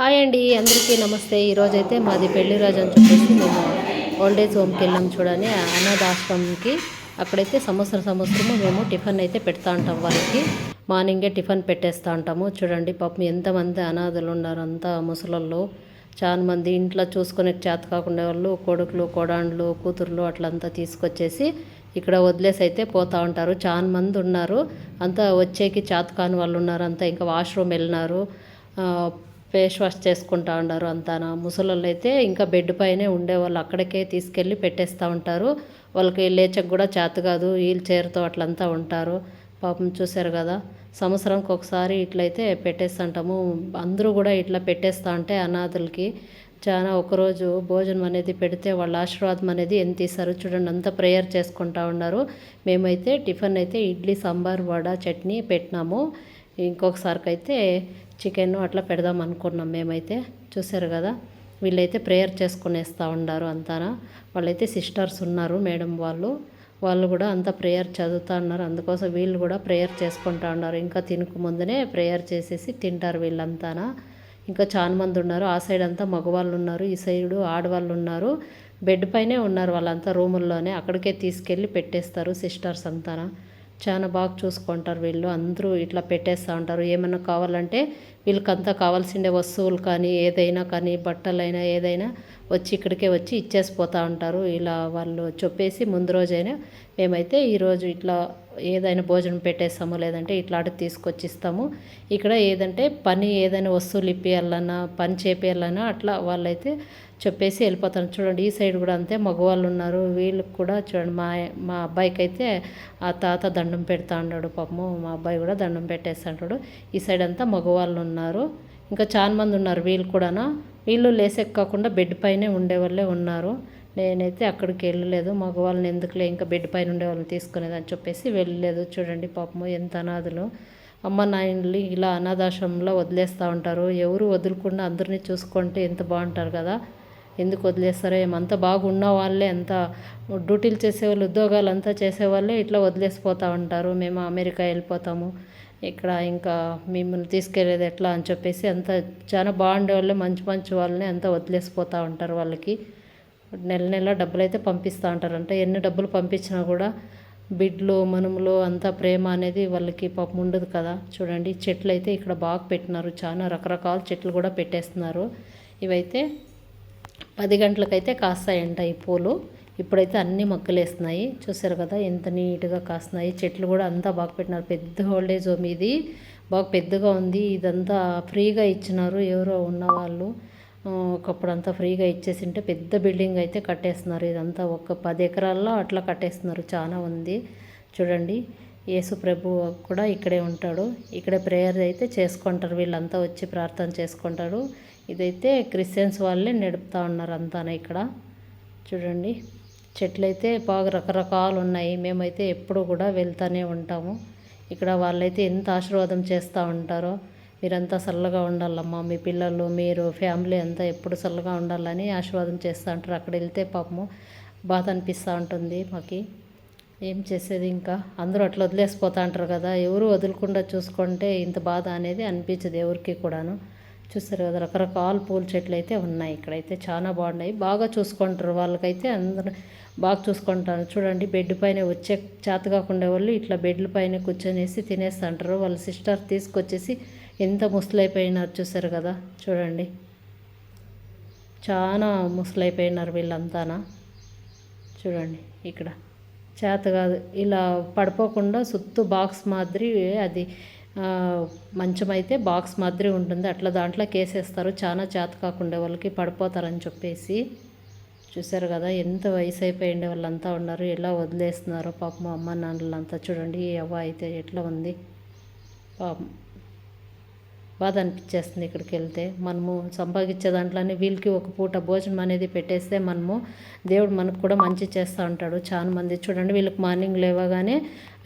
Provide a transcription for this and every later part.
Hi అండి, అందరికీ నమస్తే. ఈరోజైతే మాది పెళ్లి రోజు అని చెప్పేసి మేము ఓల్డేజ్ హోమ్కి వెళ్ళాం చూడండి, అనాథాశ్రమంకి. అక్కడైతే సంవత్సరము మేము టిఫిన్ అయితే పెడతా ఉంటాం వాళ్ళకి. మార్నింగే టిఫిన్ పెట్టేస్తూ ఉంటాము. చూడండి పాపం ఎంతమంది అనాథలు ఉన్నారు, అంతా ముసలోళ్ళు. చాలా మంది ఇంట్లో చూసుకునే చేత కాకుండా వాళ్ళు కొడుకులు, కోడాండ్లు, కూతుర్లు అట్లంతా తీసుకొచ్చేసి ఇక్కడ వదిలేసి అయితే పోతూ ఉంటారు. చాలా మంది ఉన్నారు, అంతా వచ్చేకి చేత కాని వాళ్ళు ఉన్నారు, అంతా ఇంకా వాష్రూమ్ వెళ్ళినారు, ఫేస్ వాష్ చేసుకుంటా ఉన్నారు. అంతా ముసలోళ్ళు అయితే ఇంకా బెడ్ పైనే ఉండేవాళ్ళు, అక్కడికే తీసుకెళ్ళి పెట్టేస్తూ ఉంటారు. వాళ్ళకి లేచకు కూడా చేత కాదు, వీల్ చైర్తో అట్లంతా ఉంటారు. పాపం చూశారు కదా, సంవత్సరంకి ఒకసారి ఇట్లయితే పెట్టేస్తుంటాము. అందరూ కూడా ఇట్లా పెట్టేస్తూ ఉంటే అనాథలకి చాలా ఒకరోజు భోజనం అనేది పెడితే వాళ్ళ ఆశీర్వాదం అనేది ఎంత ఇస్తారు చూడండి. అంతా ప్రేయర్ చేసుకుంటా ఉన్నారు. మేమైతే టిఫిన్ అయితే ఇడ్లీ, సాంబార్, వడ, చట్నీ పెట్టినాము. ఇంకొకసారికి అయితే చికెన్ అట్లా పెడదాం అనుకున్నాం మేమైతే. చూసారు కదా, వీళ్ళైతే ప్రేయర్ చేసుకునేస్తూ ఉన్నారు అంతానా. వాళ్ళైతే సిస్టర్స్ ఉన్నారు, మేడం వాళ్ళు కూడా అంతా ప్రేయర్ చదువుతూ ఉన్నారు. అందుకోసం వీళ్ళు కూడా ప్రేయర్ చేసుకుంటూ ఉన్నారు. ఇంకా తినక ముందునే ప్రేయర్ చేసేసి తింటారు వీళ్ళంతానా. ఇంకా చాలా మంది ఉన్నారు. ఆ సైడ్ అంతా మగవాళ్ళు ఉన్నారు, ఈ సైడు ఆడవాళ్ళు ఉన్నారు. బెడ్ పైనే ఉన్నారు వాళ్ళంతా, రూముల్లోనే. అక్కడికే తీసుకెళ్ళి పెట్టేస్తారు సిస్టర్స్ అంతానా. చాలా బాగా చూసుకుంటారు వీళ్ళు. అందరూ ఇట్లా పెట్టేస్తూ ఉంటారు. ఏమైనా కావాలంటే వీళ్ళకంతా కావాల్సిండే వస్తువులు కానీ ఏదైనా కానీ బట్టలైనా ఏదైనా వచ్చి ఇక్కడికే వచ్చి ఇచ్చేసిపోతూ ఉంటారు. ఇలా వాళ్ళు చెప్పేసి ముందు రోజైనా మేమైతే ఈరోజు ఇట్లా ఏదైనా భోజనం పెట్టేస్తాము, లేదంటే ఇట్లాంటివి తీసుకొచ్చి ఇస్తాము. ఇక్కడ ఏదంటే పని ఏదైనా వస్తువులు ఇప్పియాలన్నా పని చేపియాలన్నా అట్లా వాళ్ళైతే చెప్పేసి వెళ్ళిపోతాను. చూడండి ఈ సైడ్ కూడా అంతే మగవాళ్ళు ఉన్నారు. వీళ్ళకి కూడా చూడండి, మా అబ్బాయికి అయితే ఆ తాత దండం పెడతా ఉన్నాడు. పాపము మా అబ్బాయి కూడా దండం పెట్టేస్తాడు. ఈ సైడ్ అంతా మగవాళ్ళు ఉన్నారు. ఇంకా చాలా మంది ఉన్నారు వీళ్ళు కూడానా. వీళ్ళు లేసెక్కకుండా బెడ్ పైనే ఉండేవాళ్ళే ఉన్నారు. నేనైతే అక్కడికి వెళ్ళలేదు, మగవాళ్ళని ఎందుకులే ఇంకా బెడ్ పైన ఉండేవాళ్ళని తీసుకునేదని చెప్పేసి వెళ్ళలేదు. చూడండి పాపము ఎంత అనాథలు. అమ్మ నాయనలు ఇలా అనాథాశ్రమంలో వదిలేస్తూ ఉంటారు. ఎవరు వదులుకుండా అందరినీ చూసుకుంటే ఎంత బాగుంటారు కదా. ఎందుకు వదిలేస్తారో ఏమంతా బాగున్న వాళ్ళే, అంతా డ్యూటీలు చేసేవాళ్ళు, ఉద్యోగాలు అంతా చేసేవాళ్ళే ఇట్లా వదిలేసిపోతూ ఉంటారు. మేము అమెరికా వెళ్ళిపోతాము, ఇక్కడ ఇంకా మిమ్మల్ని తీసుకెళ్ళేది ఎట్లా అని చెప్పేసి అంతా చాలా బాగుండే వాళ్ళే, మంచి మంచి వాళ్ళని అంతా వదిలేసిపోతూ ఉంటారు. వాళ్ళకి నెల నెల డబ్బులు అయితే పంపిస్తూ ఉంటారు. అంటే ఎన్ని డబ్బులు పంపించినా కూడా బిడ్లు మనుములు అంతా ప్రేమ అనేది వాళ్ళకి పాపం ఉండదు కదా. చూడండి చెట్లు అయితే ఇక్కడ బాగా పెట్టినారు, చాలా రకరకాల చెట్లు కూడా పెట్టేస్తున్నారు. ఇవైతే 10 గంటలకైతే కాస్తాయంట ఈ పూలు. ఇప్పుడైతే అన్ని మొక్కలేస్తున్నాయి. చూసారు కదా ఎంత నీట్గా కాస్తున్నాయి. చెట్లు కూడా అంతా బాగా పెట్టినారు. పెద్ద ఓల్డేజ్ హోమ్ ఇది, బాగా పెద్దగా ఉంది. ఇదంతా ఫ్రీగా ఇచ్చినారు ఎవరో ఉన్నవాళ్ళు. ఒకప్పుడు అంతా ఫ్రీగా ఇచ్చేసింటే పెద్ద బిల్డింగ్ అయితే కట్టేస్తున్నారు. ఇదంతా ఒక 10 ఎకరాల్లో అట్లా కట్టేస్తున్నారు. చాలా ఉంది చూడండి. యేసు ప్రభు కూడా ఇక్కడే ఉంటాడు. ఇక్కడే ప్రేయర్ అయితే చేసుకుంటారు, వీళ్ళంతా వచ్చి ప్రార్థన చేసుకుంటారు. ఇదైతే క్రిస్టియన్స్ వాళ్ళే నడుపుతూ ఉన్నారు అంతానే. ఇక్కడ చూడండి చెట్లు అయితే బాగా రకరకాలు ఉన్నాయి. మేమైతే ఎప్పుడు కూడా వెళ్తూనే ఉంటాము. ఇక్కడ వాళ్ళైతే ఎంత ఆశీర్వాదం చేస్తూ ఉంటారో. మీరంతా చల్లగా ఉండాలమ్మా, మీ పిల్లలు మీరు ఫ్యామిలీ అంతా ఎప్పుడు చల్లగా ఉండాలని ఆశీర్వాదం చేస్తూ ఉంటారు. అక్కడ వెళ్తే పాపము బాధ అనిపిస్తూ ఉంటుంది మాకు. ఏం చేసేది, ఇంకా అందరూ అట్లా వదిలేసిపోతూ ఉంటారు కదా. ఎవరు వదులుకుండా చూసుకుంటే ఇంత బాధ అనేది అనిపించదు ఎవరికి కూడాను. చూస్తారు కదా రకరకాల పూల చెట్లు అయితే ఉన్నాయి. ఇక్కడైతే చాలా బాగున్నాయి, బాగా చూసుకుంటారు. వాళ్ళకైతే అందరూ బాగా చూసుకుంటారు. చూడండి బెడ్ పైన వచ్చే చేత కాకుండా వాళ్ళు ఇట్లా బెడ్ల పైన కూర్చొనేసి తినేస్తుంటారు. వాళ్ళ సిస్టర్ తీసుకొచ్చేసి ఎంత ముసలైపోయినారు చూసారు కదా. చూడండి చాలా ముసలైపోయినారు వీళ్ళంతానా. చూడండి ఇక్కడ చేత కాదు, ఇలా పడిపోకుండా సుత్తు బాక్స్ మాదిరి అది మంచం అయితే బాక్స్ మాదిరి ఉంటుంది, అట్లా దాంట్లో కేసేస్తారు. చాలా చేత కాకుండా వాళ్ళకి పడిపోతారని చెప్పేసి. చూసారు కదా ఎంత వయసు అయిపోయిండే వాళ్ళంతా ఉన్నారు, ఎలా వదిలేస్తున్నారు పాపం అమ్మ నాన్నలంతా. చూడండి ఈ అవ్వ అయితే ఎట్లా ఉంది పాపం. బాధ అనిపించేస్తుంది ఇక్కడికి వెళ్తే. మనము సంపాదించే దాంట్లోనే వీళ్ళకి ఒక పూట భోజనం అనేది పెట్టేస్తే మనము దేవుడు మనకు కూడా మంచి చేస్తూ ఉంటాడు. చాలా మంది చూడండి వీళ్ళకి మార్నింగ్ లేవగానే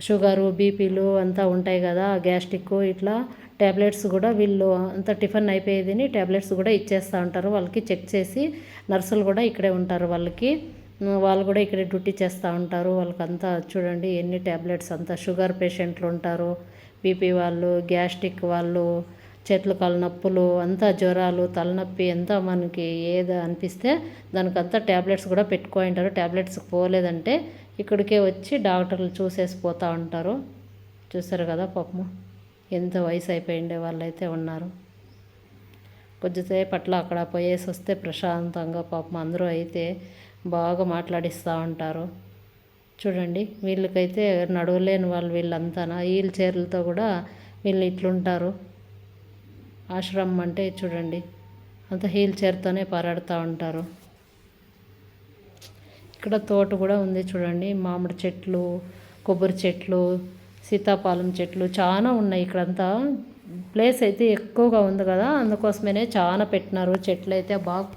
షుగరు బీపీలు అంతా ఉంటాయి కదా, గ్యాస్ట్రిక్ ఇట్లా ట్యాబ్లెట్స్ కూడా వీళ్ళు అంతా టిఫిన్ అయిపోయేదని ట్యాబ్లెట్స్ కూడా ఇచ్చేస్తూ ఉంటారు. వాళ్ళకి చెక్ చేసి నర్సులు కూడా ఇక్కడే ఉంటారు. వాళ్ళు కూడా ఇక్కడే డ్యూటీ చేస్తూ ఉంటారు. వాళ్ళకంతా చూడండి ఎన్ని ట్యాబ్లెట్స్, అంతా షుగర్ పేషెంట్లు ఉంటారు, బీపీ వాళ్ళు, గ్యాస్ట్రిక్ వాళ్ళు, చేతుల కాళ్ళ నొప్పులు అంతా జ్వరాలు తలనొప్పి అంతా మనకి ఏది అనిపిస్తే దానికంతా ట్యాబ్లెట్స్ కూడా పెట్టుకుంటారు. ట్యాబ్లెట్స్ పోలేదంటే ఇక్కడికే వచ్చి డాక్టర్లు చూసేసి పోతూ ఉంటారు. చూసారు కదా పాపము ఎంత వయసు అయిపోయిండే వాళ్ళైతే ఉన్నారు. కొద్దిసేపు అట్లా అక్కడ పోయేసి వస్తే ప్రశాంతంగా పాపం అందరూ అయితే బాగా మాట్లాడిస్తూ ఉంటారు. చూడండి వీళ్ళకైతే నడవలేని వాళ్ళు వీళ్ళంతా వీల్ చైర్లతో కూడా వీళ్ళు ఇట్లుంటారు. ఆశ్రమం అంటే చూడండి అంత హీల్ చైర్తోనే పారాడుతూ ఉంటారు. ఇక్కడ తోట కూడా ఉంది చూడండి. మామిడి చెట్లు, కొబ్బరి చెట్లు, సీతాఫలం చెట్లు చాలా ఉన్నాయి. ఇక్కడంతా ప్లేస్ అయితే ఎక్కువగా ఉంది కదా, అందుకోసమే చాలా పెట్టినారు. చెట్లు అయితే బాగా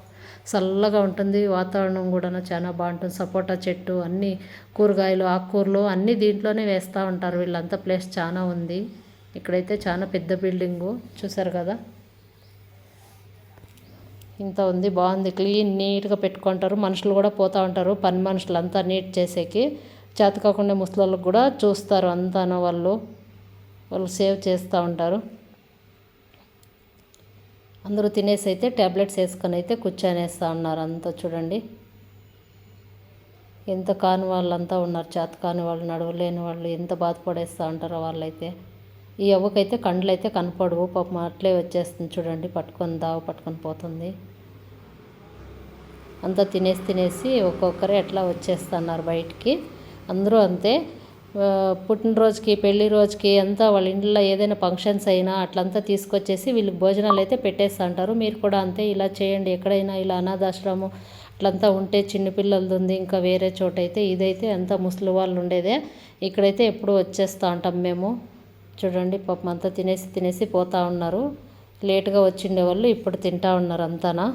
చల్లగా ఉంటుంది. వాతావరణం కూడా చాలా బాగుంటుంది. సపోటా చెట్టు అన్నీ కూరగాయలు ఆకుకూరలు అన్నీ దీంట్లోనే వేస్తూ ఉంటారు. వీళ్ళంతా ప్లేస్ చాలా ఉంది. ఇక్కడైతే చాలా పెద్ద బిల్డింగు చూసారు కదా, ఇంత ఉంది. బాగుంది, క్లీన్ నీట్గా పెట్టుకుంటారు. మనుషులు కూడా పోతూ ఉంటారు, పని మనుషులు అంతా నీట్ చేసేకి. చేత కాకుండా ముసలోళ్ళకి కూడా చూస్తారు అంతా వాళ్ళు సేవ్ చేస్తూ ఉంటారు. అందరూ తినేసి అయితే ట్యాబ్లెట్స్ వేసుకొని అయితే కూర్చొనేస్తూ ఉన్నారు అంతా. చూడండి ఎంత కాని వాళ్ళంతా ఉన్నారు. చేత కాని వాళ్ళు, నడవలేని వాళ్ళు ఎంత బాధపడేస్తూ ఉంటారో వాళ్ళైతే. ఈ అవ్వకైతే కండ్లు అయితే కనపడవు పాపం, అట్లే వచ్చేస్తుంది చూడండి. పట్టుకొని పోతుంది. అంతా తినేసి ఒక్కొక్కరే ఎట్లా వచ్చేస్తున్నారు బయటికి. అందరూ అంతే. పుట్టినరోజుకి పెళ్లి రోజుకి అంతా వాళ్ళ ఇంట్లో ఏదైనా ఫంక్షన్స్ అయినా అట్లంతా తీసుకొచ్చేసి వీళ్ళకి భోజనాలు అయితే పెట్టేస్తూ ఉంటారు. మీరు కూడా అంతే ఇలా చేయండి. ఎక్కడైనా ఇలా అనాథాశ్రమం అట్లంతా ఉంటే చిన్నపిల్లలది ఉంది, ఇంకా వేరే చోట అయితే ఇదైతే అంతా ముసలి వాళ్ళు ఉండేదే. ఇక్కడైతే ఎప్పుడు వచ్చేస్తూ ఉంటాం మేము. చూడండి పాపం అంతా తినేసి పోతూ ఉన్నారు. లేటుగా వచ్చిండే వాళ్ళు ఇప్పుడు తింటూ ఉన్నారు అంతానా.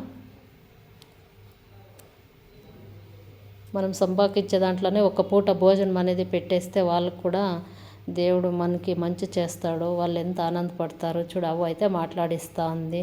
మనం సంపాదించే దాంట్లోనే ఒక పూట భోజనం అనేది పెట్టేస్తే వాళ్ళకు కూడా దేవుడు మనకి మంచి చేస్తాడు. వాళ్ళు ఎంత ఆనందపడతారు చూడు. అవ్వ అయితే మాట్లాడిస్తూ ఉంది.